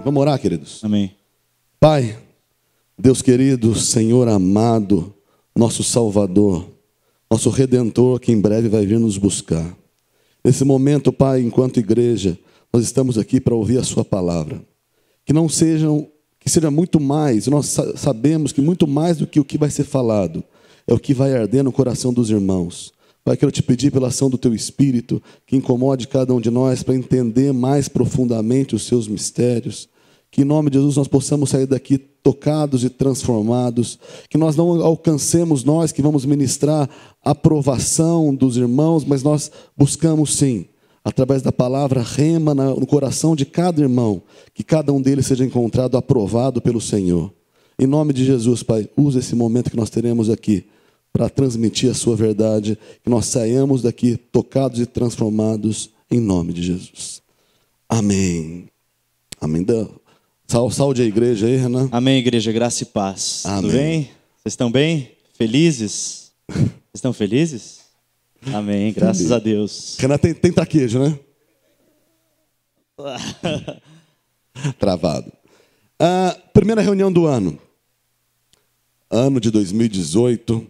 Vamos orar, queridos? Amém. Pai, Deus querido, Senhor amado, nosso Salvador, nosso Redentor, que em breve vai vir nos buscar. Nesse momento, Pai, enquanto igreja, nós estamos aqui para ouvir a sua palavra. Que seja muito mais, nós sabemos que muito mais do que o que vai ser falado, é o que vai arder no coração dos irmãos. Pai, quero te pedir pela ação do Teu Espírito, que incomode cada um de nós para entender mais profundamente os Seus mistérios. Que em nome de Jesus nós possamos sair daqui tocados e transformados. Que nós não alcancemos nós que vamos ministrar a aprovação dos irmãos, mas nós buscamos sim, através da palavra rema no coração de cada irmão, que cada um deles seja encontrado aprovado pelo Senhor. Em nome de Jesus, Pai, usa esse momento que nós teremos aqui para transmitir a sua verdade, que nós saiamos daqui tocados e transformados em nome de Jesus. Amém. Amém. Saúde a igreja aí, Renan. Amém, igreja, graça e paz. Amém. Tudo bem? Vocês estão bem? Felizes? Vocês estão felizes? Amém, graças a Deus. Renan tem traquejo, né? Travado. Primeira reunião do ano. Ano de 2018.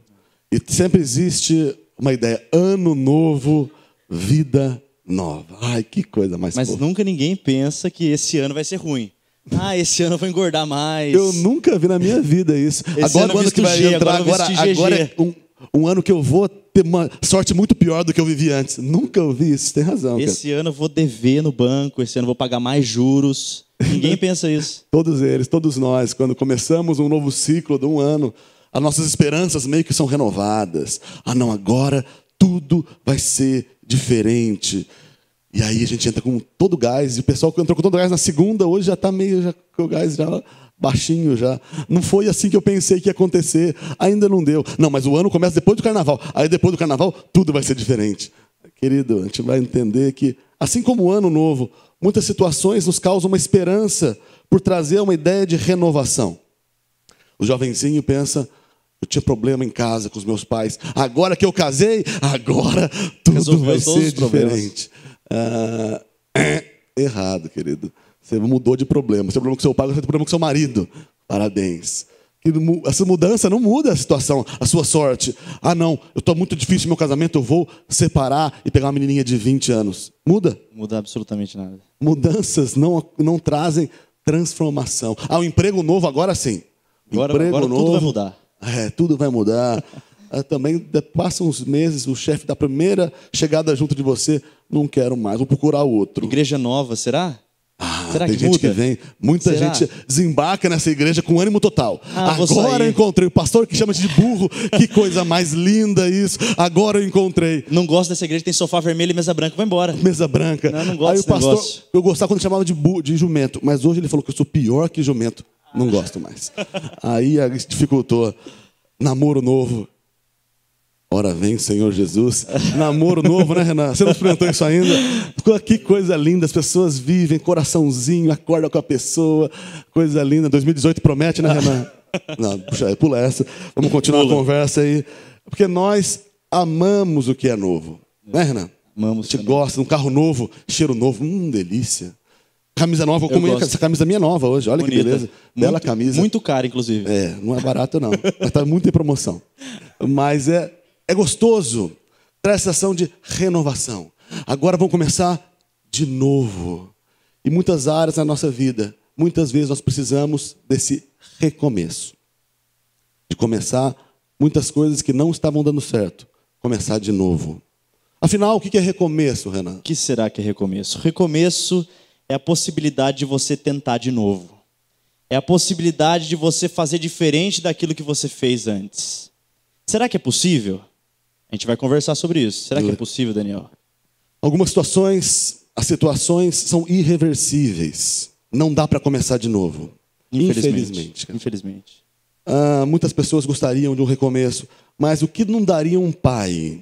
E sempre existe uma ideia. Ano novo, vida nova. Ai, que coisa mais Mas fofa. nunca ninguém pensa que esse ano vai ser ruim. Esse ano eu vou engordar mais. Eu nunca vi na minha vida isso. Agora o ano que vai entrar, agora é um ano que eu vou ter uma sorte muito pior do que eu vivi antes. Nunca ouvi isso, tem razão. Esse ano eu vou dever no banco, esse ano eu vou pagar mais juros. Ninguém pensa isso. Todos eles, todos nós, quando começamos um novo ciclo de um ano, as nossas esperanças meio que são renovadas. Não, agora tudo vai ser diferente. E aí a gente entra com todo gás, e o pessoal que entrou com todo gás na segunda, hoje já está meio com o gás já baixinho já. Não foi assim que eu pensei que ia acontecer, ainda não deu. Não, mas o ano começa depois do carnaval. Aí depois do carnaval, tudo vai ser diferente. Querido, a gente vai entender que, assim como o ano novo, muitas situações nos causam uma esperança por trazer uma ideia de renovação. O jovenzinho pensa, eu tinha problema em casa com os meus pais. Agora que eu casei, agora tudo vai ser diferente. Errado, querido. Você mudou de problema. Você tem problema com seu pai, você tem problema com seu marido. Parabéns. Essa mudança não muda a situação, a sua sorte. Não, eu estou muito difícil no meu casamento, eu vou separar e pegar uma menininha de 20 anos. Muda? Muda absolutamente nada. Mudanças não trazem transformação. O emprego novo agora sim. Agora tudo vai mudar. Tudo vai mudar. Também passam uns meses, o chefe da primeira chegada junto de você, não quero mais, vou procurar outro. Igreja nova, será? Será tem que gente muda? que vem, muita gente desembarca nessa igreja com ânimo total. Agora eu encontrei o pastor que chama de burro, que coisa mais linda isso. Agora eu encontrei. Não gosto dessa igreja, tem sofá vermelho e mesa branca, vai embora. Mesa branca. Não gosto. Aí o pastor, eu gostava quando chamava de jumento, mas hoje ele falou que eu sou pior que jumento. Não gosto mais. Aí dificultou. Namoro novo. Ora vem, Senhor Jesus. Namoro novo, né, Renan? Você não experimentou isso ainda? Que coisa linda. As pessoas vivem, coraçãozinho, acorda com a pessoa. Coisa linda. 2018 promete, né, Renan? Não, puxa, pula essa. Vamos continuar a conversa aí. Porque nós amamos o que é novo. Né, Renan? Amamos. A gente gosta de um carro novo, cheiro novo. Delícia. Camisa nova, essa camisa minha nova hoje. Olha bonita. Que beleza. Bela camisa. Muito cara, inclusive. Não é barato, não. Mas está muito em promoção. Mas é gostoso. Traz essa sensação de renovação. Agora vamos começar de novo. Em muitas áreas da nossa vida, muitas vezes nós precisamos desse recomeço. De começar muitas coisas que não estavam dando certo. Começar de novo. Afinal, o que é recomeço, Renan? O que será que é recomeço? Recomeço é a possibilidade de você tentar de novo. É a possibilidade de você fazer diferente daquilo que você fez antes. Será que é possível? A gente vai conversar sobre isso. Será que é possível, Daniel? Algumas as situações são irreversíveis. Não dá para começar de novo. Infelizmente. Muitas pessoas gostariam de um recomeço, mas o que não daria um pai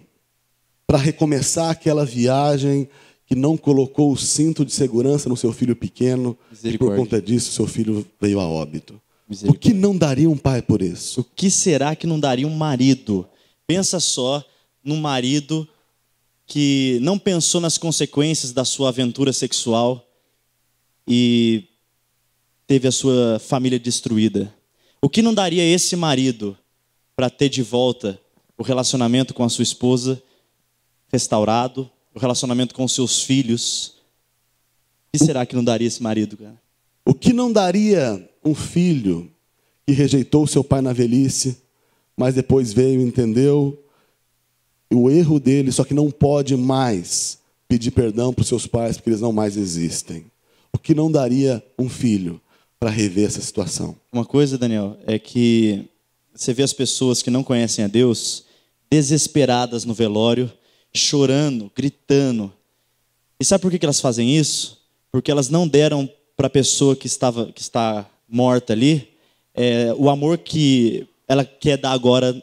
para recomeçar aquela viagem que não colocou o cinto de segurança no seu filho pequeno e por conta disso seu filho veio a óbito? O que não daria um pai por isso? O que será que não daria um marido? Pensa só num marido que não pensou nas consequências da sua aventura sexual e teve a sua família destruída? O que não daria esse marido para ter de volta o relacionamento com a sua esposa restaurado, o relacionamento com os seus filhos? O que será que não daria esse marido, cara? O que não daria um filho que rejeitou seu pai na velhice, mas depois veio e entendeu o erro dele, só que não pode mais pedir perdão para os seus pais, porque eles não mais existem? O que não daria um filho para rever essa situação? Uma coisa, Daniel, é que você vê as pessoas que não conhecem a Deus desesperadas no velório, chorando, gritando. E sabe por que elas fazem isso? Porque elas não deram para a pessoa que está morta ali o amor que ela quer dar agora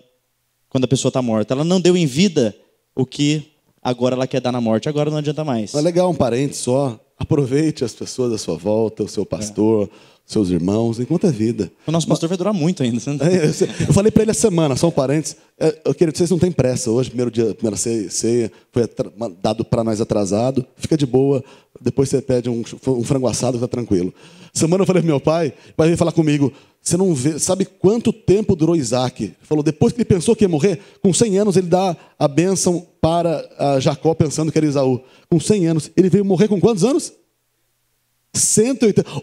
quando a pessoa está morta. Ela não deu em vida o que agora ela quer dar na morte. Agora não adianta mais. É legal, um parente só. Aproveite as pessoas da sua volta, o seu pastor, seus irmãos, enquanto é vida. O nosso pastor vai durar muito ainda. Eu falei para ele essa semana, são parentes. Querido, vocês não têm pressa hoje, primeiro dia, primeira ceia, foi dado para nós atrasado. Fica de boa, depois você pede um frango assado, fica tranquilo. Semana eu falei para meu pai, vai vir falar comigo, você não vê, sabe quanto tempo durou Isaac? Ele falou, depois que ele pensou que ia morrer, com 100 anos ele dá a bênção para Jacó, pensando que era Esaú. Com 100 anos, ele veio morrer com quantos anos?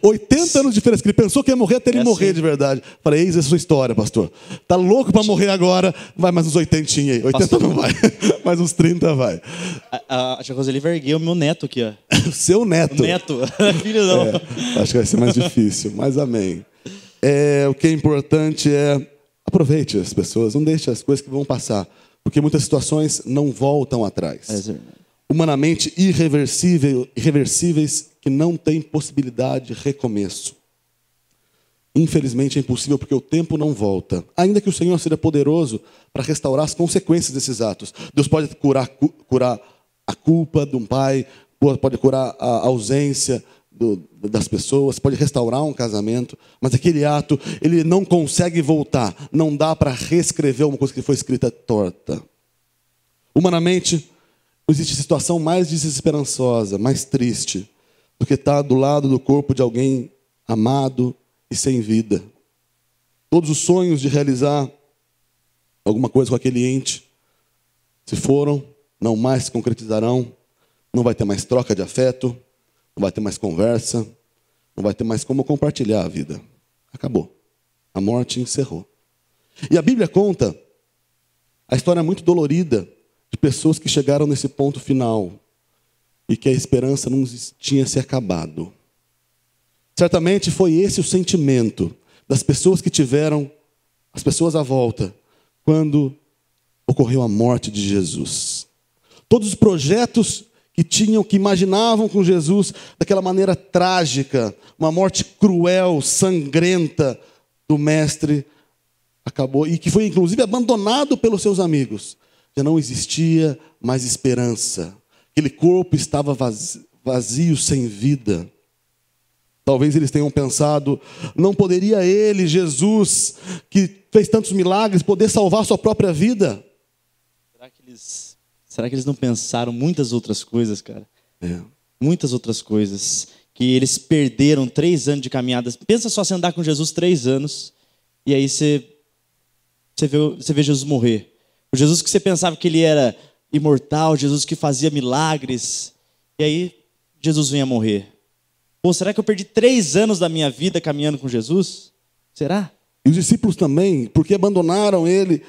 80 anos de diferença, que ele pensou que ia morrer até ele morrer de verdade. Falei, eis essa sua história, pastor. Tá louco para morrer agora, vai mais uns 80 aí. 80 pastor, não vai, mais uns 30 vai. A Roseli vai erguer o meu neto aqui, ó. Seu neto. O neto, filho não. Acho que vai ser mais difícil, mas amém. O que é importante é aproveite as pessoas, não deixe as coisas que vão passar, porque muitas situações não voltam atrás. Humanamente irreversíveis, que não têm possibilidade de recomeço. Infelizmente é impossível, porque o tempo não volta. Ainda que o Senhor seja poderoso para restaurar as consequências desses atos. Deus pode curar a culpa de um pai, pode curar a ausência das pessoas, pode restaurar um casamento, mas aquele ato, ele não consegue voltar. Não dá para reescrever uma coisa que foi escrita torta. Humanamente, não existe situação mais desesperançosa, mais triste, do que estar do lado do corpo de alguém amado e sem vida. Todos os sonhos de realizar alguma coisa com aquele ente se foram, não mais se concretizarão, não vai ter mais troca de afeto, não vai ter mais conversa, não vai ter mais como compartilhar a vida. Acabou. A morte encerrou. E a Bíblia conta a história muito dolorida de pessoas que chegaram nesse ponto final e que a esperança não tinha se acabado. Certamente foi esse o sentimento das pessoas que tiveram, as pessoas à volta, quando ocorreu a morte de Jesus. Todos os projetos que imaginavam com Jesus daquela maneira trágica, uma morte cruel, sangrenta do Mestre, acabou, e que foi inclusive abandonado pelos seus amigos. Já não existia mais esperança. Aquele corpo estava vazio, sem vida. Talvez eles tenham pensado, não poderia ele, Jesus, que fez tantos milagres, poder salvar sua própria vida? Será que eles não pensaram muitas outras coisas, cara? Muitas outras coisas. Que eles perderam 3 anos de caminhada. Pensa só você andar com Jesus 3 anos, e aí você vê Jesus morrer. O Jesus que você pensava que ele era imortal, Jesus que fazia milagres, e aí Jesus vinha morrer. Pô, será que eu perdi 3 anos da minha vida caminhando com Jesus? Será? E os discípulos também, porque abandonaram ele,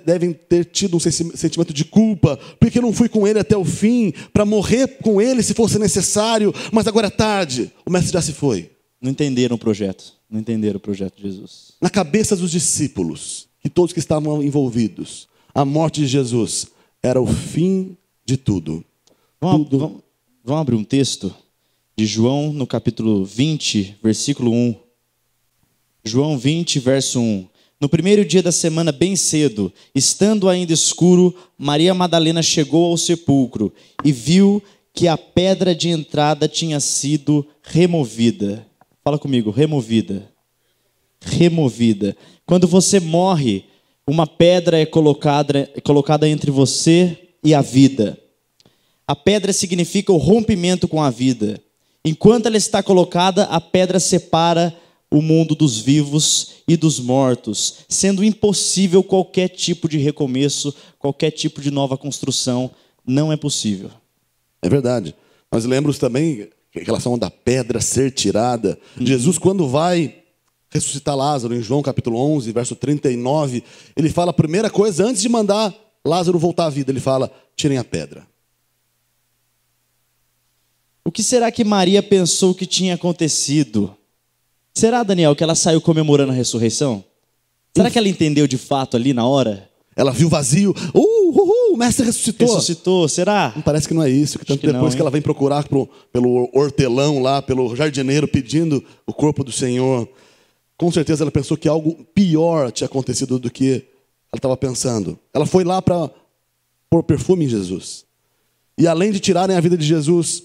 devem ter tido um sentimento de culpa, porque eu não fui com ele até o fim, para morrer com ele se fosse necessário, mas agora é tarde, o mestre já se foi. Não entenderam o projeto de Jesus. Na cabeça dos discípulos, e todos que estavam envolvidos, a morte de Jesus era o fim de tudo. Vamos abrir um texto de João, no capítulo 20, versículo 1. João 20, verso 1. No primeiro dia da semana, bem cedo, estando ainda escuro, Maria Madalena chegou ao sepulcro e viu que a pedra de entrada tinha sido removida. Fala comigo, removida. Removida. Quando você morre, uma pedra é colocada entre você e a vida. A pedra significa o rompimento com a vida. Enquanto ela está colocada, a pedra separa o mundo dos vivos e dos mortos, sendo impossível qualquer tipo de recomeço, qualquer tipo de nova construção. Não é possível. É verdade. Mas lembro também, em relação da pedra ser tirada, Jesus, quando vai ressuscitar Lázaro, em João capítulo 11, verso 39, ele fala a primeira coisa, antes de mandar Lázaro voltar à vida, ele fala, tirem a pedra. O que será que Maria pensou que tinha acontecido? Será, Daniel, que ela saiu comemorando a ressurreição? Será que ela entendeu de fato ali na hora? Ela viu vazio, o mestre ressuscitou. Ressuscitou, será? Parece que não é isso, que tanto que depois não, que ela vem procurar pelo hortelão lá, pelo jardineiro, pedindo o corpo do Senhor, com certeza ela pensou que algo pior tinha acontecido do que ela estava pensando. Ela foi lá para pôr perfume em Jesus. E além de tirarem a vida de Jesus,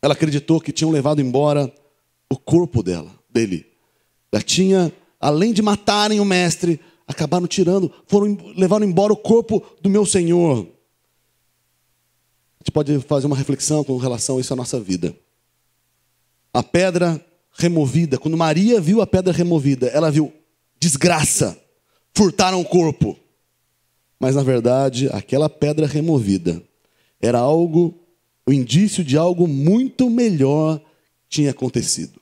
ela acreditou que tinham levado embora o corpo dele. Ela tinha, além de matarem o mestre, acabaram tirando, levaram embora o corpo do meu Senhor. A gente pode fazer uma reflexão com relação a isso à nossa vida. A pedra removida, quando Maria viu a pedra removida, ela viu desgraça, furtaram o corpo. Mas na verdade, aquela pedra removida era o indício de algo muito melhor tinha acontecido.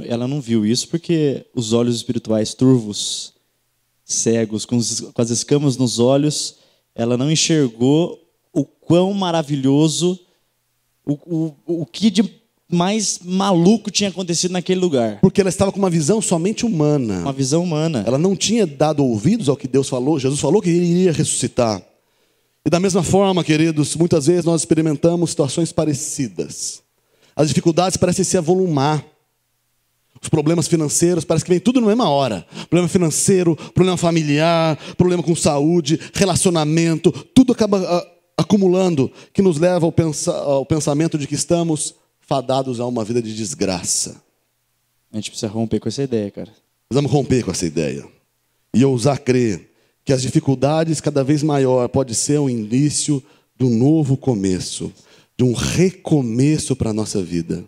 Ela não viu isso porque os olhos espirituais turvos, cegos, com as escamas nos olhos, ela não enxergou o quão maravilhoso, o que de mais maluco tinha acontecido naquele lugar. Porque ela estava com uma visão somente humana. Uma visão humana. Ela não tinha dado ouvidos ao que Deus falou. Jesus falou que ele iria ressuscitar. E da mesma forma, queridos, muitas vezes nós experimentamos situações parecidas. As dificuldades parecem se avolumar. Os problemas financeiros, parece que vem tudo na mesma hora. Problema financeiro, problema familiar, problema com saúde, relacionamento. Tudo acaba acumulando, que nos leva ao pensamento de que estamos fadados a uma vida de desgraça. A gente precisa romper com essa ideia, cara. Precisamos romper com essa ideia. E ousar crer que as dificuldades cada vez maior pode ser o início de um novo começo, de um recomeço para a nossa vida.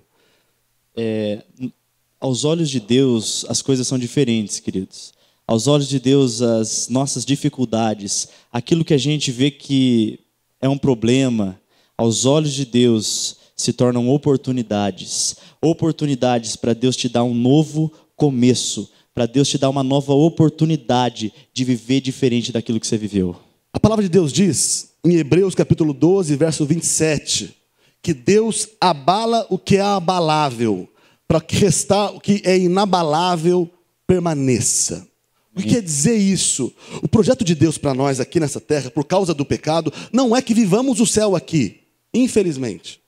Aos olhos de Deus, as coisas são diferentes, queridos. Aos olhos de Deus, as nossas dificuldades, aquilo que a gente vê que é um problema, aos olhos de Deus se tornam oportunidades. Oportunidades para Deus te dar um novo começo, para Deus te dar uma nova oportunidade de viver diferente daquilo que você viveu. A palavra de Deus diz, em Hebreus capítulo 12, verso 27, que Deus abala o que é abalável, para que restar o que é inabalável permaneça. O que quer dizer isso? O projeto de Deus para nós aqui nessa terra, por causa do pecado, não é que vivamos o céu aqui, infelizmente.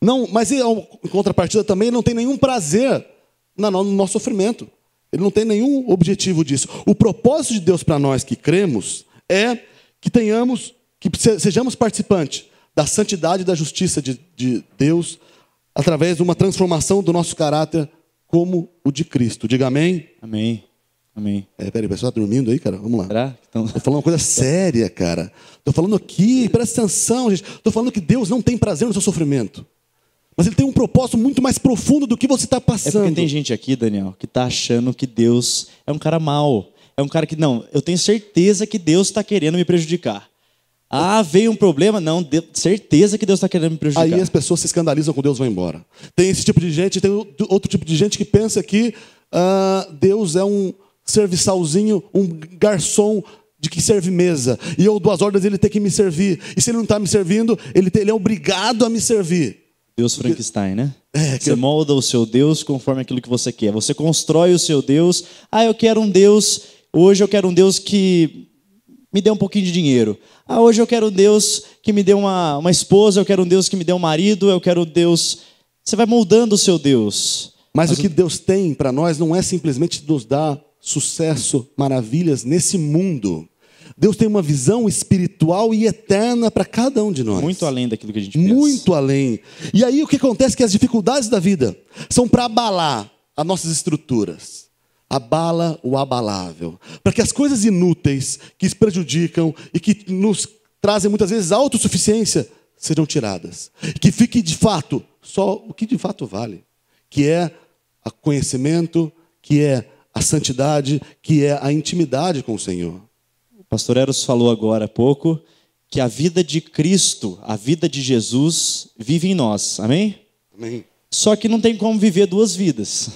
Não, mas em contrapartida também não tem nenhum prazer no nosso sofrimento. Ele não tem nenhum objetivo disso. O propósito de Deus para nós que cremos é que sejamos participantes da santidade e da justiça de Deus através de uma transformação do nosso caráter como o de Cristo. Diga amém? Amém. Amém. Peraí, o pessoal está dormindo aí, cara? Vamos lá. Será? Estou falando uma coisa séria, cara. Estou falando aqui, presta atenção, gente. Estou falando que Deus não tem prazer no seu sofrimento. Mas Ele tem um propósito muito mais profundo do que você está passando. É porque tem gente aqui, Daniel, que está achando que Deus é um cara mau. É um cara que, não, eu tenho certeza que Deus está querendo me prejudicar. Ah, veio um problema? Não, certeza que Deus está querendo me prejudicar. Aí as pessoas se escandalizam com Deus e vão embora. Tem esse tipo de gente, tem outro tipo de gente que pensa que Deus é um serviçalzinho, um garçom de que serve mesa. E eu dou as ordens e ele tem que me servir. E se ele não está me servindo, ele é obrigado a me servir. Deus Frankenstein, né? Você molda o seu Deus conforme aquilo que você quer. Você constrói o seu Deus. Eu quero um Deus, hoje eu quero um Deus que me dê um pouquinho de dinheiro. Hoje eu quero um Deus que me dê uma esposa, eu quero um Deus que me dê um marido, eu quero um Deus... Você vai moldando o seu Deus. Mas o que Deus tem para nós não é simplesmente nos dar sucesso, maravilhas nesse mundo. Deus tem uma visão espiritual e eterna para cada um de nós. Muito além daquilo que a gente pensa. Muito além. E aí o que acontece é que as dificuldades da vida são para abalar as nossas estruturas. Abala o abalável. Para que as coisas inúteis que prejudicam e que nos trazem muitas vezes autossuficiência sejam tiradas. Que fique de fato só o que de fato vale, que é o conhecimento, que é a santidade, que é a intimidade com o Senhor. O pastor Eros falou agora há pouco que a vida de Cristo, a vida de Jesus, vive em nós. Amém? Amém. Só que não tem como viver duas vidas.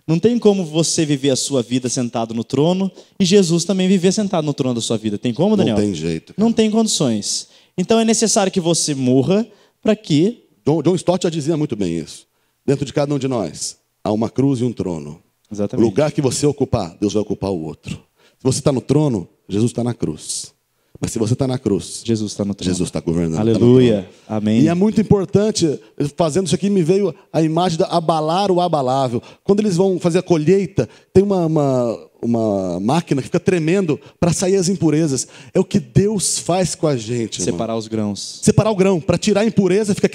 Não tem como você viver a sua vida sentado no trono e Jesus também viver sentado no trono da sua vida. Tem como, Daniel? Não tem jeito. Não tem condições. Então é necessário que você morra para que... John Stott já dizia muito bem isso. Dentro de cada um de nós há uma cruz e um trono. Exatamente. O lugar que você ocupar, Deus vai ocupar o outro. Se você está no trono, Jesus está na cruz. Mas se você está na cruz, Jesus está no trono. Jesus está governando. Aleluia. Tá Amém. e é muito importante, fazendo isso aqui, me veio a imagem de abalar o abalável. Quando eles vão fazer a colheita, tem uma máquina que fica tremendo para sair as impurezas. É o que Deus faz com a gente, irmão. Separar os grãos. Separar o grão. Para tirar a impureza, fica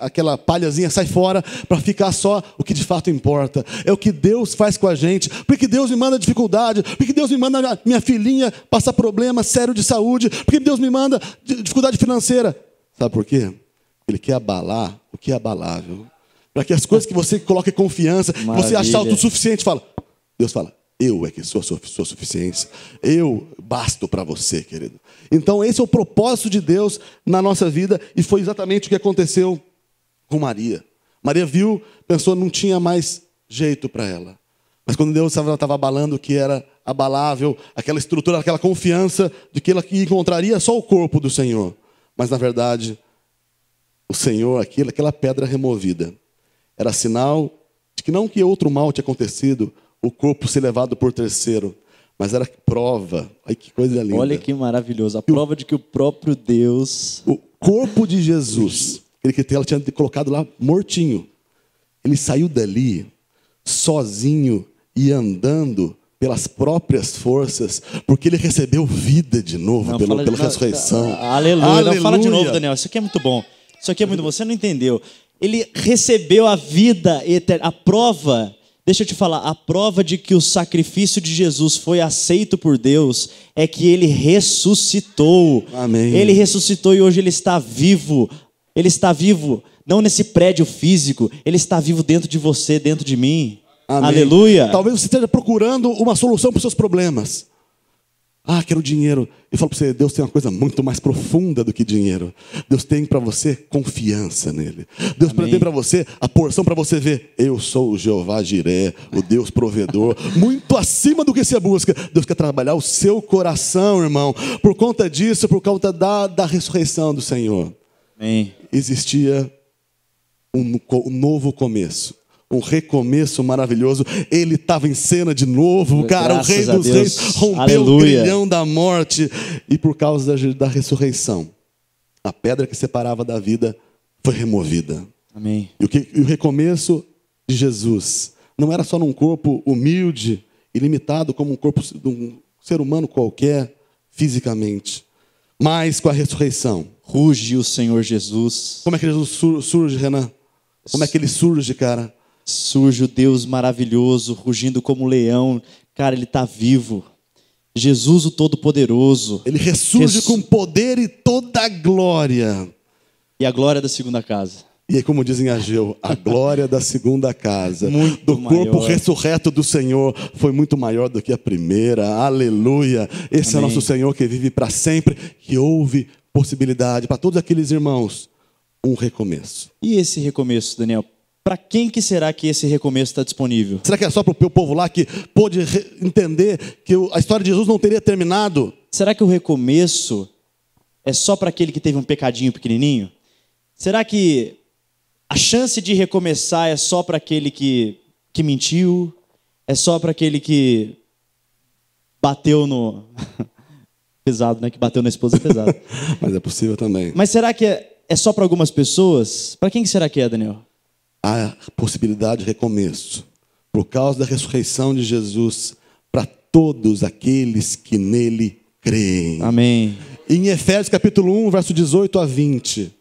aquela palhazinha, sai fora, para ficar só o que de fato importa. É o que Deus faz com a gente. Porque Deus me manda dificuldade, porque Deus me manda minha filhinha passar problema sério de saúde, porque Deus me manda dificuldade financeira. Sabe por quê? Ele quer abalar o que é abalável. Para que as coisas que você coloque confiança, que você achar autossuficiente, Deus fala, eu é que sou a sua suficiência. Eu basto para você, querido. Então esse é o propósito de Deus na nossa vida. E foi exatamente o que aconteceu com Maria. Maria viu, pensou, não tinha mais jeito para ela. Mas quando Deus estava abalando o que era abalável, aquela estrutura, aquela confiança de que ela encontraria só o corpo do Senhor. Mas na verdade, o Senhor, aquela pedra removida, era sinal de que não que outro mal tinha acontecido, o corpo ser levado por terceiro, mas era prova. Ai, que coisa linda. Olha que maravilhoso. A prova de que o próprio Deus... O corpo de Jesus, aquele que ela tinha colocado lá mortinho, ele saiu dali sozinho e andando pelas próprias forças, porque ele recebeu vida de novo pela ressurreição. Aleluia. Não, fala de novo, Daniel. Isso aqui é muito bom. Isso aqui é muito bom. Você não entendeu. Ele recebeu a vida eterna, a prova... Deixa eu te falar, a prova de que o sacrifício de Jesus foi aceito por Deus é que ele ressuscitou. Amém. Ele ressuscitou e hoje ele está vivo. Ele está vivo, não nesse prédio físico, ele está vivo dentro de você, dentro de mim. Amém. Aleluia. Talvez você esteja procurando uma solução para os seus problemas. Quero dinheiro. Eu falo para você, Deus tem uma coisa muito mais profunda do que dinheiro. Deus tem para você confiança nele. Deus tem para você a porção para você ver. Eu sou o Jeová Jiré, o Deus provedor. Muito acima do que você busca. Deus quer trabalhar o seu coração, irmão. Por conta disso, por conta da ressurreição do Senhor. Amém. Existia um novo começo. Um recomeço maravilhoso. Ele estava em cena de novo, cara. O Rei dos Reis rompeu o grilhão da morte. E por causa da ressurreição, a pedra que separava da vida foi removida. Amém. E o recomeço de Jesus não era só num corpo humilde e limitado como um corpo de um ser humano qualquer, fisicamente. Mas com a ressurreição. Ruge o Senhor Jesus. Como é que Jesus surge, Renan? Como é que ele surge, cara? Surge o Deus maravilhoso, rugindo como um leão. Cara, ele está vivo. Jesus, o Todo-Poderoso. Ele ressurge com poder e toda a glória. E a glória da segunda casa. E aí, como dizem Ageu, a glória da segunda casa, muito do corpo maior. ressurreto do Senhor, foi muito maior do que a primeira. Aleluia. Esse é o nosso Senhor que vive para sempre, que houve possibilidade para todos aqueles irmãos, um recomeço. E esse recomeço, Daniel? Para quem que será que esse recomeço está disponível? Será que é só para o povo lá que pôde entender que a história de Jesus não teria terminado? Será que o recomeço é só para aquele que teve um pecadinho pequenininho? Será que a chance de recomeçar é só para aquele que mentiu? É só para aquele que bateu no... pesado, né? Que bateu na esposa é pesado. Mas é possível também. Mas será que é só para algumas pessoas? Para quem que será que é, Daniel? Há possibilidade de recomeço, por causa da ressurreição de Jesus, para todos aqueles que nele creem. Amém. Em Efésios capítulo 1, verso 18 a 20.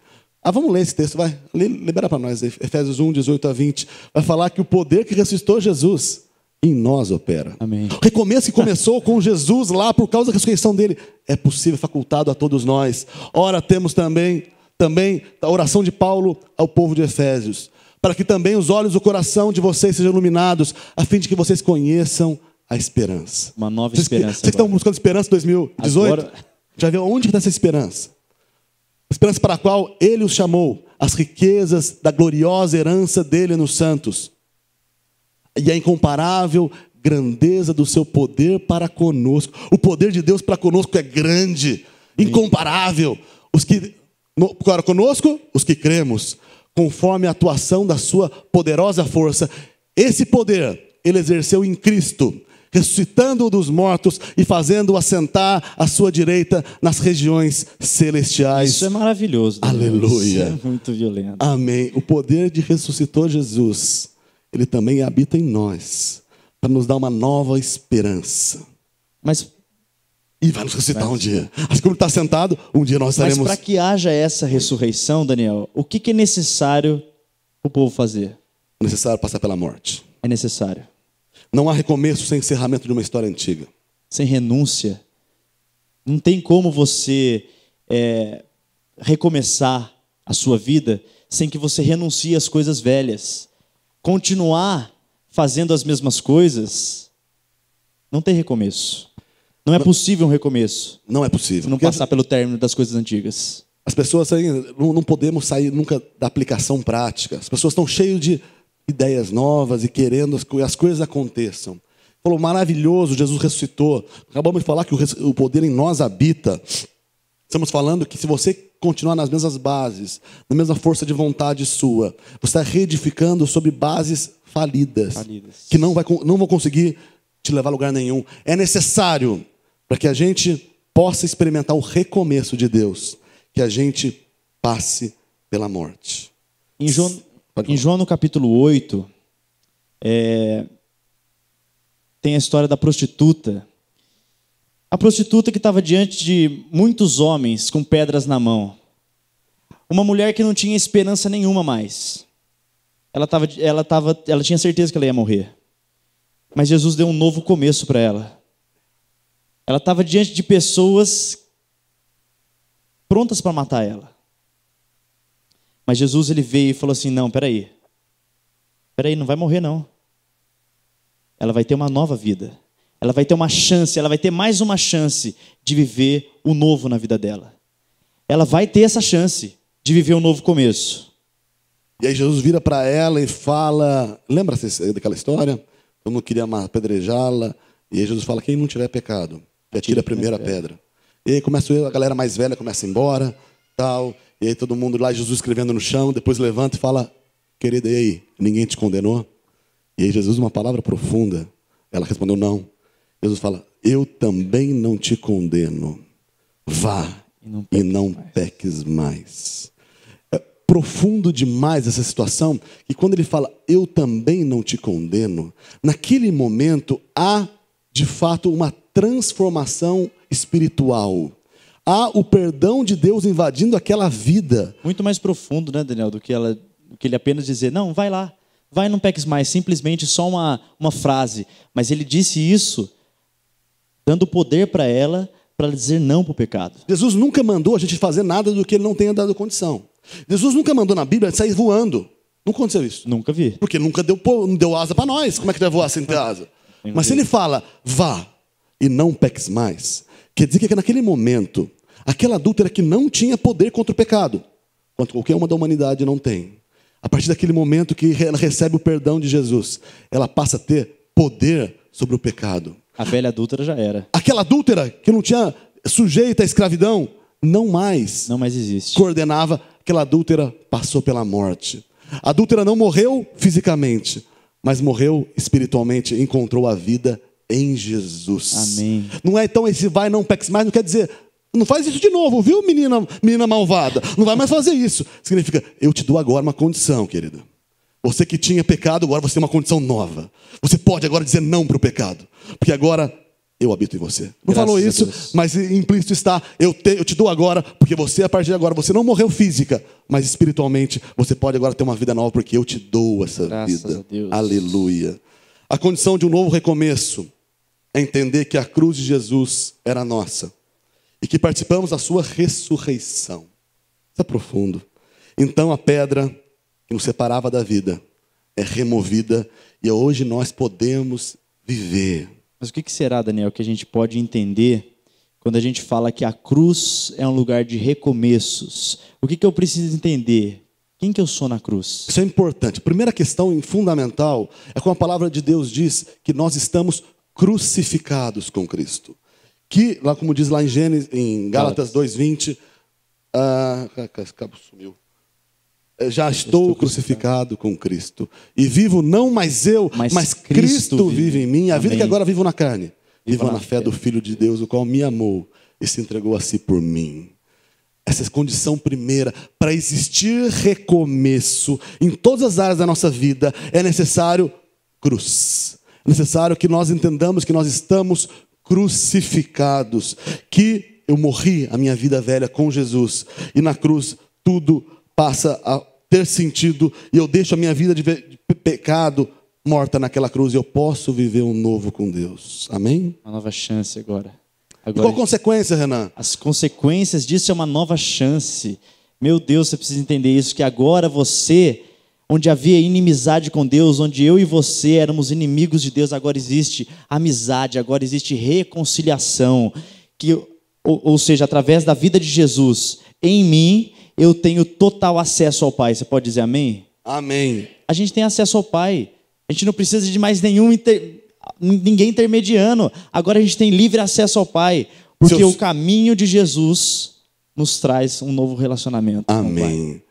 Vamos ler esse texto, vai. Libera para nós, Efésios 1, 18 a 20. Vai falar que o poder que ressuscitou Jesus em nós opera. Amém. O recomeço que começou com Jesus lá, por causa da ressurreição dele, é possível, facultado a todos nós. Ora, temos também também a oração de Paulo ao povo de Efésios, para que também os olhos do coração de vocês sejam iluminados, a fim de que vocês conheçam a esperança. Uma nova esperança. Vocês que estão buscando esperança em 2018? Agora... Já viu onde está essa esperança? A esperança para a qual Ele os chamou, as riquezas da gloriosa herança dele nos santos, e a incomparável grandeza do seu poder para conosco. O poder de Deus para conosco é grande, incomparável. Para conosco, os que cremos, conforme a atuação da sua poderosa força. Esse poder Ele exerceu em Cristo, ressuscitando-o dos mortos e fazendo-o assentar à sua direita nas regiões celestiais. Isso é maravilhoso. Aleluia. Isso é muito violento. Amém. O poder de ressuscitou Jesus, Ele também habita em nós, para nos dar uma nova esperança. E vai nos ressuscitar um dia. Assim como Ele está sentado, um dia nós estaremos... Mas para que haja essa ressurreição, Daniel, o que é necessário o povo fazer? É necessário passar pela morte. É necessário. Não há recomeço sem encerramento de uma história antiga. Sem renúncia. Não tem como você recomeçar a sua vida sem que você renuncie às coisas velhas. Continuar fazendo as mesmas coisas, não tem recomeço. Não é possível um recomeço. Não é possível. Se não passar pelo término das coisas antigas. As pessoas não podemos sair nunca da aplicação prática. As pessoas estão cheias de ideias novas e querendo que as coisas aconteçam. Falou, maravilhoso, Jesus ressuscitou. Acabamos de falar que o poder em nós habita. Estamos falando que se você continuar nas mesmas bases, na mesma força de vontade sua, você está reedificando sobre bases falidas. Que não vão conseguir te levar a lugar nenhum. É necessário, para que a gente possa experimentar o recomeço de Deus, que a gente passe pela morte. Em João no capítulo 8, tem a história da prostituta. A prostituta que estava diante de muitos homens com pedras na mão. Uma mulher que não tinha esperança nenhuma mais. Ela tinha certeza que ela ia morrer. Mas Jesus deu um novo começo para ela. Ela estava diante de pessoas prontas para matar ela. Mas Jesus ele veio e falou assim, não, peraí, não vai morrer não. Ela vai ter uma nova vida. Ela vai ter uma chance, ela vai ter mais uma chance de viver o novo na vida dela. Ela vai ter essa chance de viver um novo começo. E aí Jesus vira para ela e fala, lembra-se daquela história? Todo mundo queria apedrejá-la. E aí Jesus fala, quem não tiver pecado, que atire a primeira pedra. E aí a galera mais velha começa a ir embora, tal. E aí todo mundo lá, Jesus escrevendo no chão, depois levanta e fala, querida, e aí? Ninguém te condenou? E aí Jesus, uma palavra profunda, ela respondeu, não. Jesus fala, eu também não te condeno. Vá e não peques mais. É profundo demais essa situação, que quando ele fala, eu também não te condeno, naquele momento há, de fato, uma transformação espiritual. Há o perdão de Deus invadindo aquela vida. Muito mais profundo, né, Daniel, do que ele apenas dizer, não, vai lá, vai, não peques mais, simplesmente só uma frase. Mas ele disse isso, dando poder para ela, para dizer não para o pecado. Jesus nunca mandou a gente fazer nada do que ele não tenha dado condição. Jesus nunca mandou na Bíblia sair voando. Não aconteceu isso. Nunca vi. Porque nunca deu asa para nós. Como é que vai voar sem ter asa? Mas se ele fala, vá e não peques mais, quer dizer que naquele momento, aquela adúltera que não tinha poder contra o pecado, quanto qualquer uma da humanidade não tem, a partir daquele momento que ela recebe o perdão de Jesus, ela passa a ter poder sobre o pecado. A velha adúltera já era. Aquela adúltera que não tinha sujeita à escravidão, não mais existe. Coordenava, aquela adúltera passou pela morte. A adúltera não morreu fisicamente, mas morreu espiritualmente, encontrou a vida em Jesus. Amém. Não é então esse vai, não peques mais, não quer dizer, não faz isso de novo, viu, menina malvada? Não vai mais fazer isso. Significa, eu te dou agora uma condição, querida. Você que tinha pecado, agora você tem uma condição nova. Você pode agora dizer não para o pecado. Porque agora eu habito em você. Não falou isso, mas implícito está, eu te dou agora, porque você, a partir de agora, você não morreu física, mas espiritualmente, você pode agora ter uma vida nova, porque eu te dou essa vida. Aleluia. A condição de um novo recomeço é entender que a cruz de Jesus era nossa e que participamos da sua ressurreição. Isso é profundo. Então a pedra que nos separava da vida é removida e hoje nós podemos viver. Mas o que será, Daniel, que a gente pode entender quando a gente fala que a cruz é um lugar de recomeços? O que eu preciso entender? Quem que eu sou na cruz? Isso é importante. A primeira questão fundamental é como a palavra de Deus diz que nós estamos crucificados com Cristo. Que, lá como diz lá em Gênesis, em Gálatas 2:20, sumiu. Já estou crucificado com Cristo. E vivo não mais eu, mas Cristo vive em mim. A vida que agora vivo na carne. Vivo na fé do Filho de Deus, o qual me amou e se entregou a si por mim. Essa é a condição primeira. Para existir recomeço em todas as áreas da nossa vida, é necessário cruz. É necessário que nós entendamos que nós estamos crucificados. Que eu morri a minha vida velha com Jesus. E na cruz tudo passa a ter sentido. E eu deixo a minha vida de pecado morta naquela cruz. E eu posso viver um novo com Deus. Amém? Uma nova chance agora. E qual a consequência, Renan? As consequências disso é uma nova chance. Meu Deus, você precisa entender isso, que agora você, onde havia inimizade com Deus, onde eu e você éramos inimigos de Deus, agora existe amizade, agora existe reconciliação. Ou seja, através da vida de Jesus, em mim, eu tenho total acesso ao Pai. Você pode dizer amém? Amém. A gente tem acesso ao Pai. A gente não precisa de mais ninguém intermediando. Agora a gente tem livre acesso ao Pai, porque o caminho de Jesus nos traz um novo relacionamento. Amém.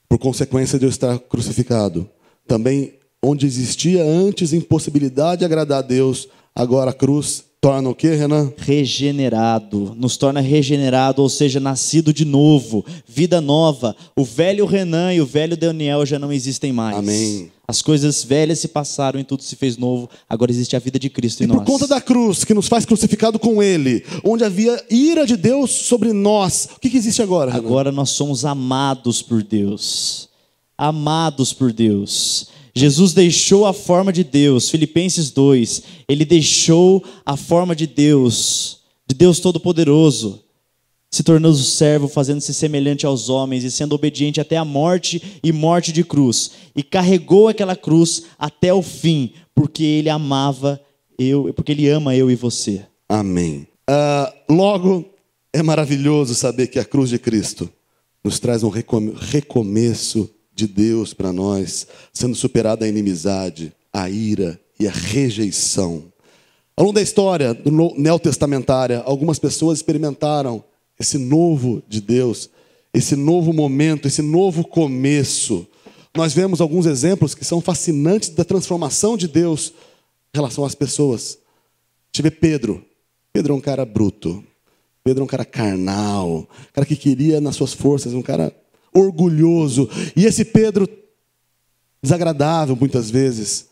Por consequência de eu estar crucificado, também onde existia antes impossibilidade de agradar a Deus, agora a cruz torna o quê, Renan? Regenerado, nos torna regenerado, ou seja, nascido de novo, vida nova. O velho Renan e o velho Daniel já não existem mais. Amém. As coisas velhas se passaram e tudo se fez novo. Agora existe a vida de Cristo em nós. E por conta da cruz, que nos faz crucificado com Ele, onde havia ira de Deus sobre nós, o que existe agora, Renan? Agora nós somos amados por Deus. Amados por Deus. Jesus deixou a forma de Deus, Filipenses 2, ele deixou a forma de Deus Todo-Poderoso, se tornando servo, fazendo-se semelhante aos homens e sendo obediente até a morte e morte de cruz. E carregou aquela cruz até o fim, porque ele ama eu e você. Amém. Logo, é maravilhoso saber que a cruz de Cristo nos traz um recomeço de Deus para nós, sendo superada a inimizade, a ira e a rejeição. Ao longo da história neotestamentária, algumas pessoas experimentaram esse novo de Deus, esse novo momento, esse novo começo. Nós vemos alguns exemplos que são fascinantes da transformação de Deus em relação às pessoas. A gente vê Pedro. Pedro é um cara bruto. Pedro é um cara carnal, um cara que queria nas suas forças, um cara orgulhoso. E esse Pedro, desagradável muitas vezes,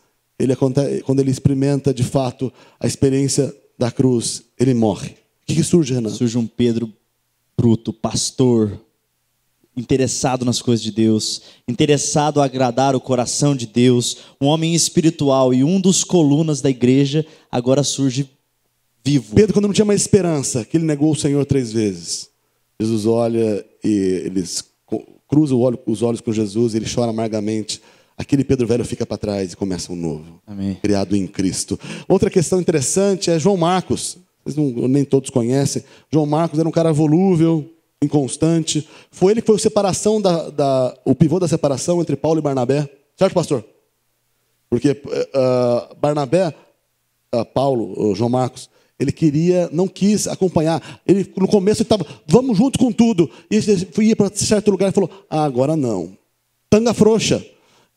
quando ele experimenta de fato a experiência da cruz, ele morre. O que surge, Renan? Surge um Pedro bruto, pastor, interessado nas coisas de Deus, interessado a agradar o coração de Deus, um homem espiritual e um dos colunas da igreja, agora surge vivo. Pedro, quando não tinha mais esperança, que ele negou o Senhor 3 vezes. Jesus olha e eles cruzam os olhos com Jesus, ele chora amargamente. Aquele Pedro velho fica para trás e começa um novo. Amém. Criado em Cristo. Outra questão interessante é João Marcos. Vocês nem todos conhecem. João Marcos era um cara volúvel, inconstante. Foi ele que foi o pivô da separação entre Paulo e Barnabé. Certo, pastor? Porque João Marcos, ele não quis acompanhar. Ele, no começo, ele estava, vamos junto com tudo. E ele ia para certo lugar e falou, agora não. Tanga frouxa.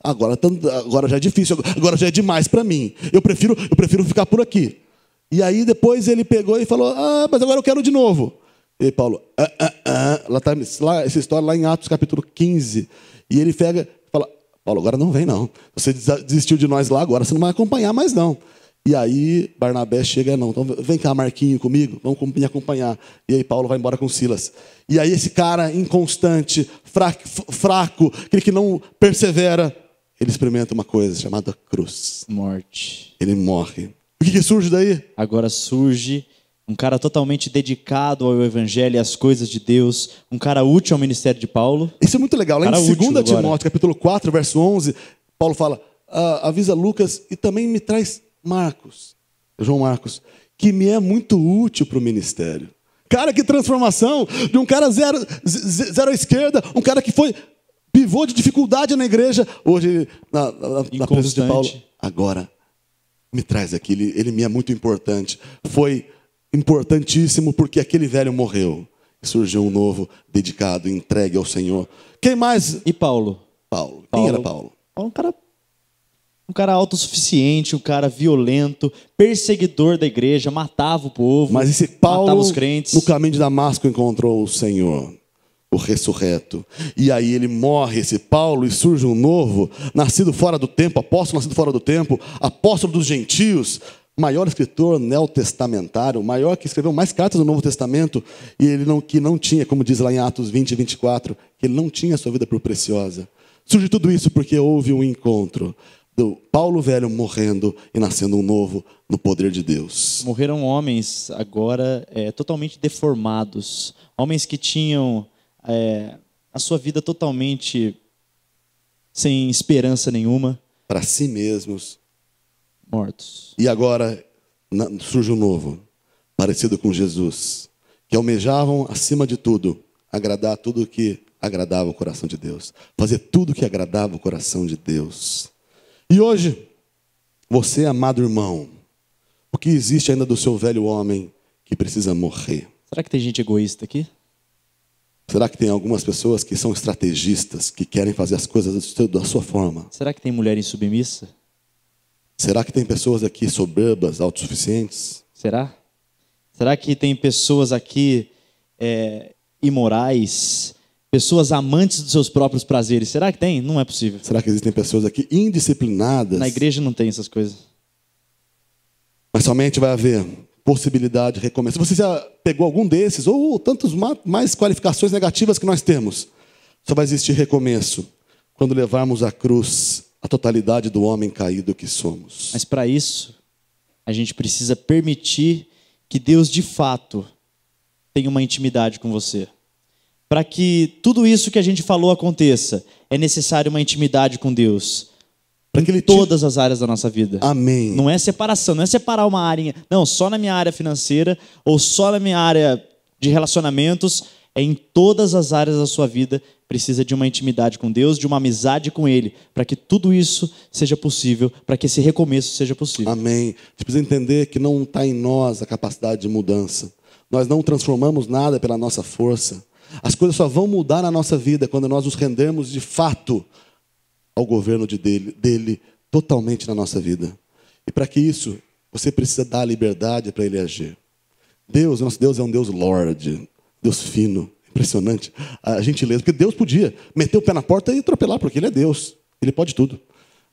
Agora já é difícil, agora já é demais para mim. Eu prefiro ficar por aqui. E aí depois ele pegou e falou, mas agora eu quero de novo. E aí Paulo, essa história lá em Atos capítulo 15. E ele pega e fala, Paulo, agora não vem não. Você desistiu de nós lá, agora você não vai acompanhar mais não. E aí Barnabé chega, não, então vem cá Marquinho comigo, vamos me acompanhar. E aí Paulo vai embora com Silas. E aí esse cara inconstante, fraco, aquele que não persevera, ele experimenta uma coisa chamada cruz. Morte. Ele morre. O que surge daí? Agora surge um cara totalmente dedicado ao evangelho e às coisas de Deus, um cara útil ao ministério de Paulo. Isso é muito legal. Lá em Cara 2 útil agora. Timóteo, capítulo 4, verso 11, Paulo fala, avisa Lucas e também me traz Marcos, João Marcos, que me é muito útil para o ministério. Cara, que transformação de um cara zero à esquerda, um cara que foi pivô de dificuldade na igreja, hoje na presença de Paulo. Agora, me traz aqui, ele me é muito importante. Foi importantíssimo porque aquele velho morreu. Surgiu um novo, dedicado, entregue ao Senhor. Quem mais? E Paulo? Paulo. Quem era Paulo? Um cara autossuficiente, um cara violento, perseguidor da igreja, matava o povo, mas esse Paulo, matava os crentes. No caminho de Damasco, encontrou o Senhor, o ressurreto. E aí ele morre, esse Paulo, e surge um novo, nascido fora do tempo, apóstolo nascido fora do tempo, apóstolo dos gentios, maior escritor neotestamentário, maior que escreveu mais cartas do Novo Testamento, e ele que não tinha, como diz lá em Atos 20 e 24, que ele não tinha sua vida por preciosa. Surge tudo isso porque houve um encontro do Paulo velho morrendo e nascendo um novo no poder de Deus. Morreram homens agora totalmente deformados, homens que tinham a sua vida totalmente sem esperança nenhuma. Para si mesmos. Mortos. E agora surge um novo, parecido com Jesus, que almejavam, acima de tudo, agradar tudo que agradava o coração de Deus. Fazer tudo que agradava o coração de Deus. E hoje, você, amado irmão, o que existe ainda do seu velho homem que precisa morrer? Será que tem gente egoísta aqui? Será que tem algumas pessoas que são estrategistas, que querem fazer as coisas da sua forma? Será que tem mulher insubmissa? Será que tem pessoas aqui soberbas, autossuficientes? Será? Será que tem pessoas aqui imorais? Pessoas amantes dos seus próprios prazeres? Será que tem? Não é possível. Será que existem pessoas aqui indisciplinadas? Na igreja não tem essas coisas. Mas somente vai haver possibilidade de recomeço. Você já pegou algum desses, ou tantas mais qualificações negativas que nós temos. Só vai existir recomeço quando levarmos à cruz a totalidade do homem caído que somos. Mas para isso, a gente precisa permitir que Deus, de fato, tenha uma intimidade com você. Para que tudo isso que a gente falou aconteça, é necessário uma intimidade com Deus. Para que todas as áreas da nossa vida. Amém. Não é separação, não é separar uma área, não, só na minha área financeira ou só na minha área de relacionamentos, é em todas as áreas da sua vida, precisa de uma intimidade com Deus, de uma amizade com Ele, para que tudo isso seja possível, para que esse recomeço seja possível. Amém. A gente precisa entender que não está em nós a capacidade de mudança. Nós não transformamos nada pela nossa força. As coisas só vão mudar na nossa vida quando nós nos rendermos de fato ao governo dele totalmente na nossa vida. E para que isso, você precisa dar liberdade para Ele agir. Deus, nosso Deus é um Deus Lord, Deus fino, impressionante. A gentileza, porque Deus podia meter o pé na porta e atropelar, porque Ele é Deus. Ele pode tudo.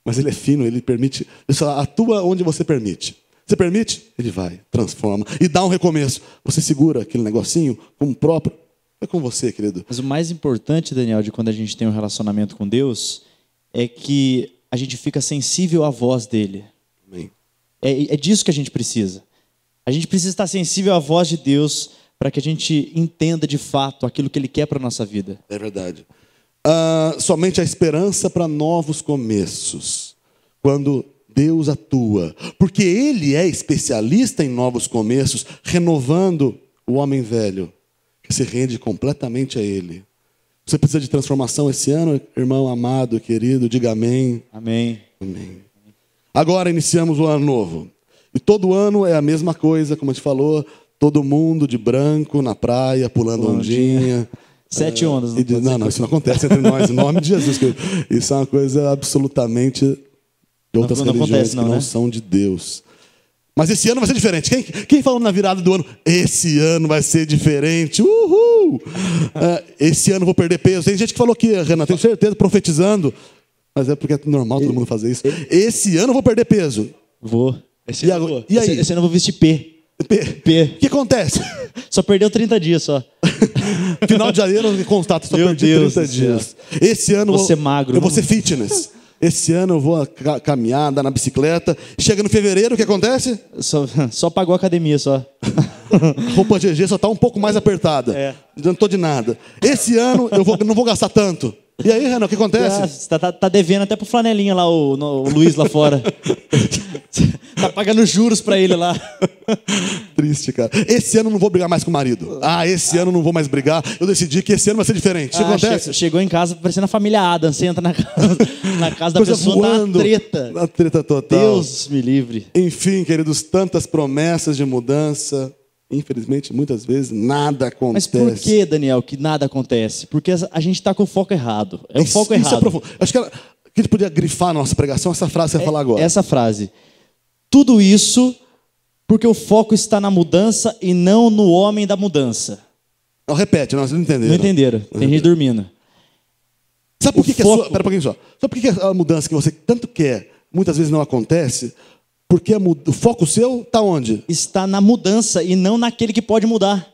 Mas Ele é fino, Ele permite, Ele só atua onde você permite. Você permite? Ele vai, transforma e dá um recomeço. Você segura aquele negocinho como próprio. É com você, querido. Mas o mais importante, Daniel, de quando a gente tem um relacionamento com Deus, é que a gente fica sensível à voz dele. Amém. É disso que a gente precisa. A gente precisa estar sensível à voz de Deus para que a gente entenda de fato aquilo que Ele quer para a nossa vida. É verdade. Somente a esperança para novos começos. Quando Deus atua. Porque Ele é especialista em novos começos, renovando o homem velho, que se rende completamente a Ele. Você precisa de transformação esse ano, irmão amado, querido, diga amém. Amém. Amém. Agora iniciamos o ano novo. E todo ano é a mesma coisa, como a gente falou, todo mundo de branco na praia, pulando ondinha. 7 ondas. Não, isso não acontece entre nós, em nome de Jesus. Isso é uma coisa absolutamente de outras religiões que não são de Deus. Mas esse ano vai ser diferente. Quem falou na virada do ano? Esse ano vai ser diferente. Uhul! Esse ano eu vou perder peso. Tem gente que falou que, Renan, tenho certeza, profetizando. Mas é porque é normal todo mundo fazer isso. Esse ano eu vou perder peso. Vou. Esse ano eu vou vestir P. O que acontece? Só perdeu 30 dias só. Final de janeiro eu constato, só perdi 30 dias. Esse ano vou ser magro. Eu vou ser fitness. Esse ano eu vou caminhar, andar na bicicleta. Chega no fevereiro, o que acontece? Só pagou a academia, só. A roupa GG só está um pouco mais apertada. Não estou de nada. Esse ano eu não vou gastar tanto. E aí, Renan, o que acontece? Tá devendo até pro flanelinha lá, o Luiz lá fora. Tá pagando juros pra ele lá. Triste, cara. Esse ano eu não vou brigar mais com o marido. Esse ano eu não vou mais brigar. Eu decidi que esse ano vai ser diferente. O que acontece? Chegou em casa parecendo a família Adams. Você entra na casa da pessoa, voando, na treta. Na treta total. Deus me livre. Enfim, queridos, tantas promessas de mudança. Infelizmente, muitas vezes, nada acontece. Mas por que, Daniel, que nada acontece? Porque a gente está com o foco errado. O foco errado. Isso é profundo. Acho que a gente podia grifar na nossa pregação essa frase que você vai falar agora. Essa frase. Tudo isso porque o foco está na mudança e não no homem da mudança. Não, repete, nós não entendemos. Não entenderam. Tem gente dormindo. Sabe por que Pera um pouquinho só. Sabe por que a mudança que você tanto quer, muitas vezes não acontece? Porque o foco seu está onde? Está na mudança e não naquele que pode mudar.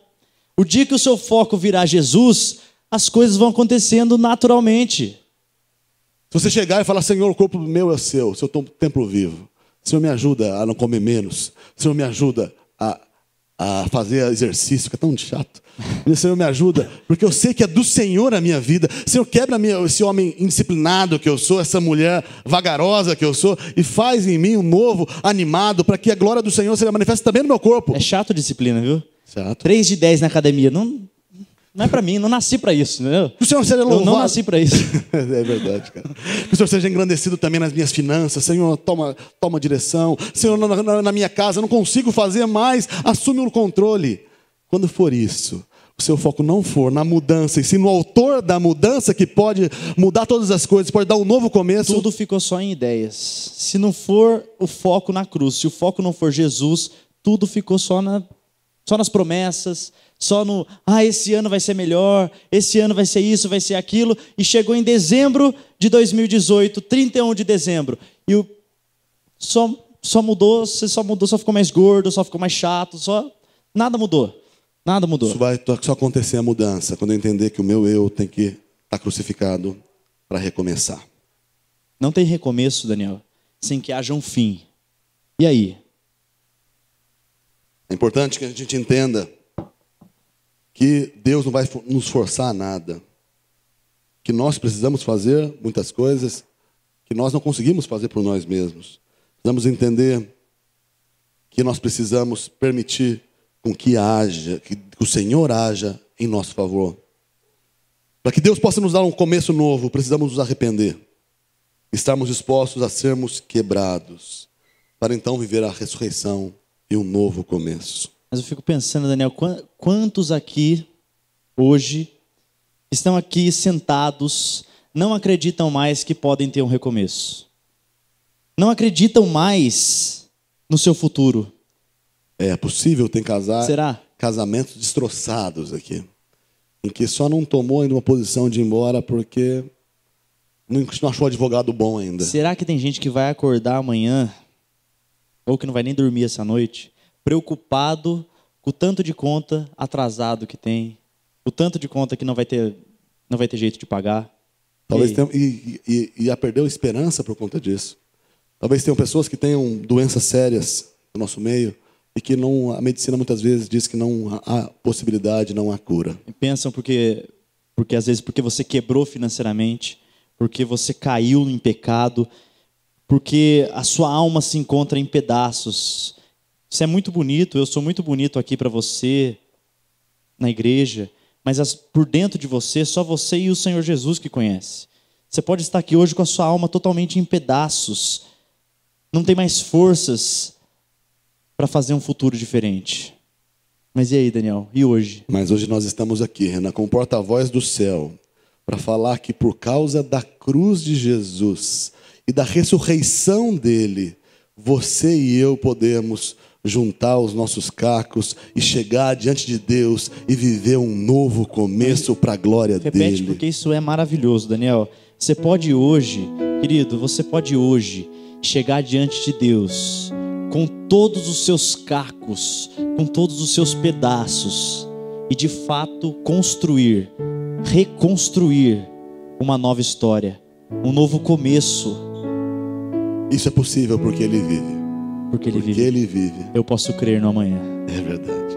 O dia que o seu foco virar Jesus, as coisas vão acontecendo naturalmente. Se você chegar e falar, Senhor, o corpo meu é seu templo vivo. Senhor, me ajuda a não comer menos. Senhor, me ajuda a fazer exercício, que é tão chato. Senhor, me ajuda, porque eu sei que é do Senhor a minha vida. Senhor, quebra esse homem indisciplinado que eu sou, essa mulher vagarosa que eu sou, e faz em mim um novo animado, para que a glória do Senhor seja manifesta também no meu corpo. É chato disciplina, viu? Chato. 3 de 10 na academia. Não é para mim, não nasci para isso, entendeu? Que o Senhor seja louvado. Eu não nasci para isso. É verdade, cara. Que o Senhor seja engrandecido também nas minhas finanças. Senhor, toma direção. Senhor, na minha casa eu não consigo fazer mais. Assume o controle. Quando for isso, o seu foco não for na mudança, e sim no autor da mudança que pode mudar todas as coisas, pode dar um novo começo. Tudo ficou só em ideias. Se não for o foco na cruz, se o foco não for Jesus, tudo ficou só nas promessas, só no, esse ano vai ser melhor, esse ano vai ser isso, vai ser aquilo, e chegou em dezembro de 2018, 31 de dezembro, e só mudou, só ficou mais gordo, só ficou mais chato, nada mudou. Nada mudou. Isso vai só acontecer a mudança quando eu entender que o meu eu tem que estar crucificado para recomeçar. Não tem recomeço, Daniel, sem que haja um fim. E aí? É importante que a gente entenda que Deus não vai nos forçar a nada. Que nós precisamos fazer muitas coisas que nós não conseguimos fazer por nós mesmos. Precisamos entender que nós precisamos permitir com que o Senhor haja em nosso favor. Para que Deus possa nos dar um começo novo, precisamos nos arrepender. Estarmos dispostos a sermos quebrados, para então viver a ressurreição e um novo começo. Mas eu fico pensando, Daniel, quantos aqui, hoje, estão aqui sentados, não acreditam mais que podem ter um recomeço? Não acreditam mais no seu futuro? É possível ter casamentos destroçados aqui, em que só não tomou ainda uma posição de ir embora porque não achou advogado bom ainda. Será que tem gente que vai acordar amanhã, ou que não vai nem dormir essa noite, preocupado com o tanto de conta atrasado que tem, o tanto de conta que não vai ter jeito de pagar? Talvez ia perder a esperança por conta disso. Talvez tenham pessoas que tenham doenças sérias no nosso meio, e que a medicina muitas vezes diz que não há possibilidade, não há cura. E pensam porque às vezes porque você quebrou financeiramente, porque você caiu em pecado, porque a sua alma se encontra em pedaços. Isso é muito bonito, eu sou muito bonito aqui para você, na igreja, mas por dentro de você, só você e o Senhor Jesus que conhece. Você pode estar aqui hoje com a sua alma totalmente em pedaços, não tem mais forças para fazer um futuro diferente. Mas e aí, Daniel? E hoje? Mas hoje nós estamos aqui, Renan, como porta-voz do céu, para falar que por causa da cruz de Jesus e da ressurreição dele, você e eu podemos juntar os nossos cacos e chegar diante de Deus e viver um novo começo para a glória dele. Repete, porque isso é maravilhoso, Daniel. Você pode hoje, querido, você pode hoje chegar diante de Deus com todos os seus cacos, com todos os seus pedaços, e de fato reconstruir uma nova história, um novo começo. Isso é possível porque Ele vive. Porque Ele vive. Eu posso crer no amanhã. É verdade.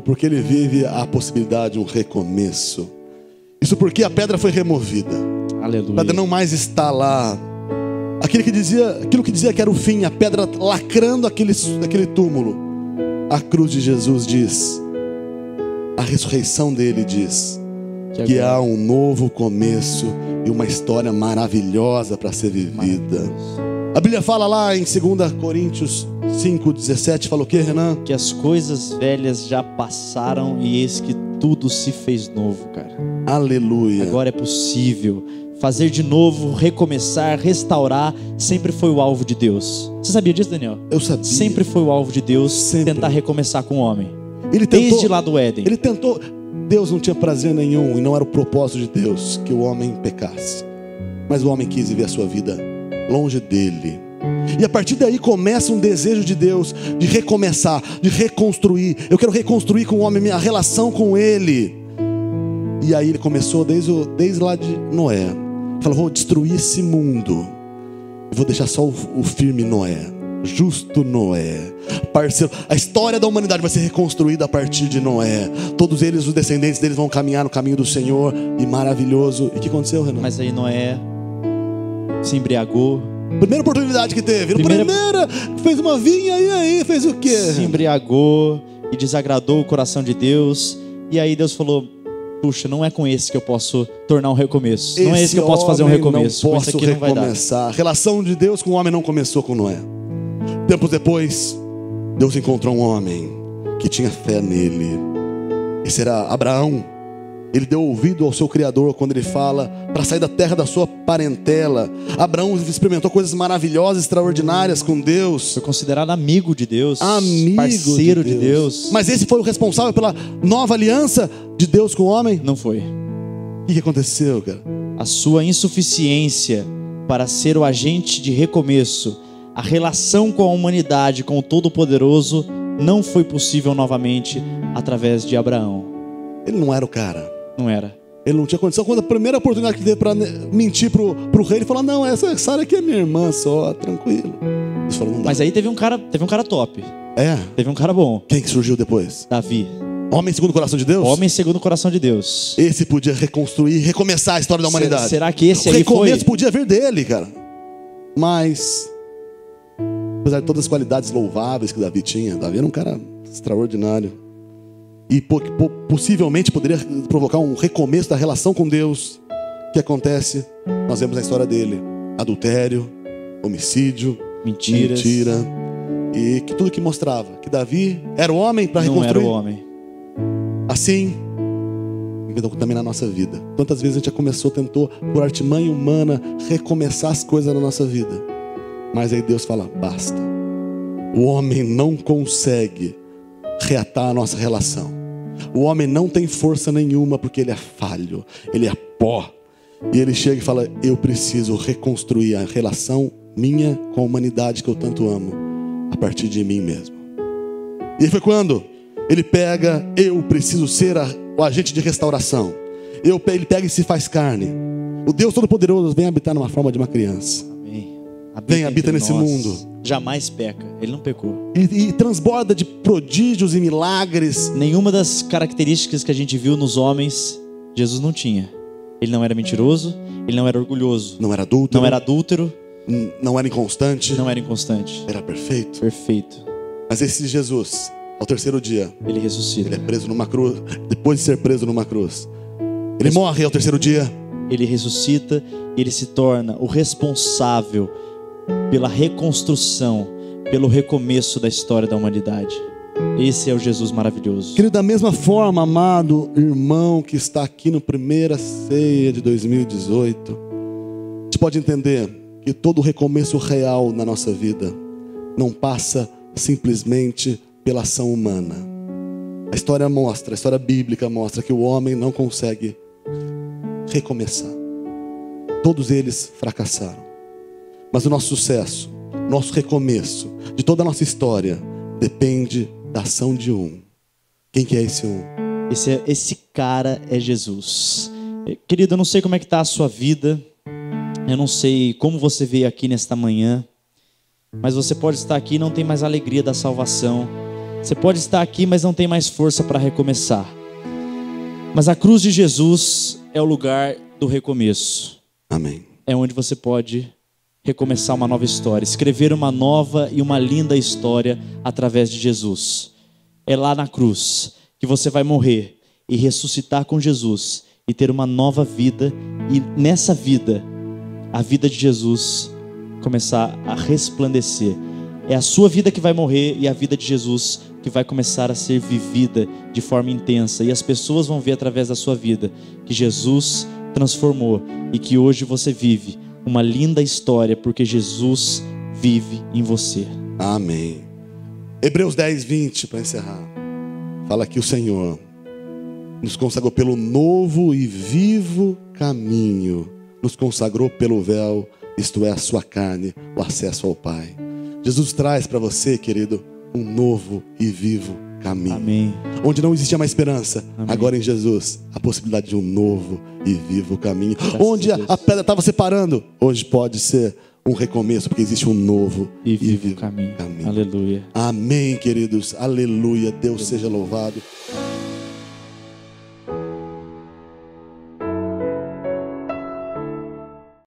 Porque ele vive a possibilidade de um recomeço. Isso porque a pedra foi removida. Aleluia. A pedra não mais está lá. Aquilo que dizia que era o fim, a pedra lacrando aquele túmulo. A cruz de Jesus diz, a ressurreição dele diz que há um novo começo e uma história maravilhosa para ser vivida. A Bíblia fala lá em 2 Coríntios 5:17, falou o que, Renan? Que as coisas velhas já passaram e eis que tudo se fez novo, cara. Aleluia. Agora é possível fazer de novo, recomeçar, restaurar. Sempre foi o alvo de Deus. Você sabia disso, Daniel? Eu sabia. Sempre foi o alvo de Deus, Sempre. tentar recomeçar com o homem. Ele tentou, desde lá do Éden. Ele tentou. Deus não tinha prazer nenhum, e não era o propósito de Deus que o homem pecasse. Mas o homem quis viver a sua vida longe dele. E a partir daí começa um desejo de Deus de recomeçar, de reconstruir. Eu quero reconstruir com o homem minha relação com ele. E aí ele começou desde lá de Noé. Ele falou: vou destruir esse mundo. Eu vou deixar só o firme Noé, justo Noé, parceiro. A história da humanidade vai ser reconstruída a partir de Noé. Todos eles, os descendentes deles, vão caminhar no caminho do Senhor. E maravilhoso. E o que aconteceu, Renan? Mas aí Noé se embriagou. Primeira oportunidade que teve. Primeira fez uma vinha e aí fez o quê? Se embriagou e desagradou o coração de Deus. E aí Deus falou: puxa, não é com esse que eu posso tornar um recomeço. Não é esse que eu posso fazer um recomeço. Não Com isso posso aqui não vai dar. recomeçar. A relação de Deus com o homem não começou com Noé. Tempos depois, Deus encontrou um homem que tinha fé nele. Esse era Abraão. Ele deu ouvido ao seu Criador quando ele fala para sair da terra da sua parentela. Abraão experimentou coisas maravilhosas, extraordinárias com Deus. Foi considerado amigo de Deus, Amigo parceiro de Deus. Mas esse foi o responsável pela nova aliança de Deus com o homem? Não foi. O que aconteceu, cara? A sua insuficiência para ser o agente de recomeço, a relação com a humanidade, com o Todo-Poderoso, não foi possível novamente através de Abraão. Ele não era o cara. Não era. Ele não tinha condição. Quando a primeira oportunidade que teve para mentir pro rei, ele falou: não, essa Sara aqui é minha irmã só, tranquilo. Ele falou: não dá. Mas aí teve um cara top. É? Teve um cara bom. Quem que surgiu depois? Davi. Homem segundo o coração de Deus? Homem segundo o coração de Deus. Esse podia reconstruir, recomeçar a história da humanidade. Será que esse o aí foi? O recomeço podia vir dele, cara. Mas, apesar de todas as qualidades louváveis que Davi tinha, Davi era um cara extraordinário. E possivelmente poderia provocar um recomeço da relação com Deus. O que acontece? Nós vemos na história dele: adultério, homicídio, mentira. E que tudo que mostrava que Davi era o homem para reconstruir. Não era o homem. Assim, também na nossa vida. Quantas vezes a gente já tentou, por artimanha humana, recomeçar as coisas na nossa vida. Mas aí Deus fala: basta. O homem não consegue reatar a nossa relação. O homem não tem força nenhuma porque ele é falho, ele é pó. E ele chega e fala: eu preciso reconstruir a relação minha com a humanidade que eu tanto amo a partir de mim mesmo. E foi quando ele pega: eu preciso ser o agente de restauração. Ele pega e se faz carne. O Deus Todo-Poderoso vem habitar numa forma de uma criança. Amém. Habita nesse mundo. Jamais peca, ele não pecou. E transborda de prodígios e milagres. Nenhuma das características que a gente viu nos homens, Jesus não tinha. Ele não era mentiroso, ele não era orgulhoso. Não era adúltero. Não era adúltero. Não era inconstante. Não era inconstante. Era perfeito. Perfeito. Mas esse Jesus, ao terceiro dia, ele ressuscita. Ele é preso numa cruz. Depois de ser preso numa cruz, ele morre ao terceiro dia. Ele ressuscita e ele se torna o responsável pela reconstrução, pelo recomeço da história da humanidade. Esse é o Jesus maravilhoso. Querido, da mesma forma, amado irmão que está aqui no primeira ceia de 2018, a gente pode entender que todo recomeço real na nossa vida não passa simplesmente pela ação humana. A história bíblica mostra que o homem não consegue recomeçar. Todos eles fracassaram. Mas o nosso sucesso, nosso recomeço, de toda a nossa história, depende da ação de um. Quem que é esse um? Esse cara é Jesus. Querido, eu não sei como é que está a sua vida. Eu não sei como você veio aqui nesta manhã. Mas você pode estar aqui e não tem mais a alegria da salvação. Você pode estar aqui, mas não tem mais força para recomeçar. Mas a cruz de Jesus é o lugar do recomeço. Amém. É onde você pode recomeçar uma nova história, escrever uma nova e uma linda história através de Jesus. É lá na cruz que você vai morrer e ressuscitar com Jesus e ter uma nova vida, e nessa vida, a vida de Jesus começar a resplandecer. É a sua vida que vai morrer e a vida de Jesus que vai começar a ser vivida de forma intensa, e as pessoas vão ver através da sua vida que Jesus transformou e que hoje você vive uma linda história porque Jesus vive em você. Amém. Hebreus 10, 20, para encerrar. Fala que o Senhor nos consagrou pelo novo e vivo caminho. Nos consagrou pelo véu, isto é, a sua carne, o acesso ao Pai. Jesus traz para você, querido, um novo e vivo caminho. Amém. Onde não existia mais esperança, Amém. agora em Jesus, a possibilidade de um novo e vivo caminho. Graças Onde a Deus. a pedra estava separando, hoje pode ser um recomeço, porque existe um novo E vivo caminho. Aleluia. Amém, queridos. Aleluia. Deus seja louvado.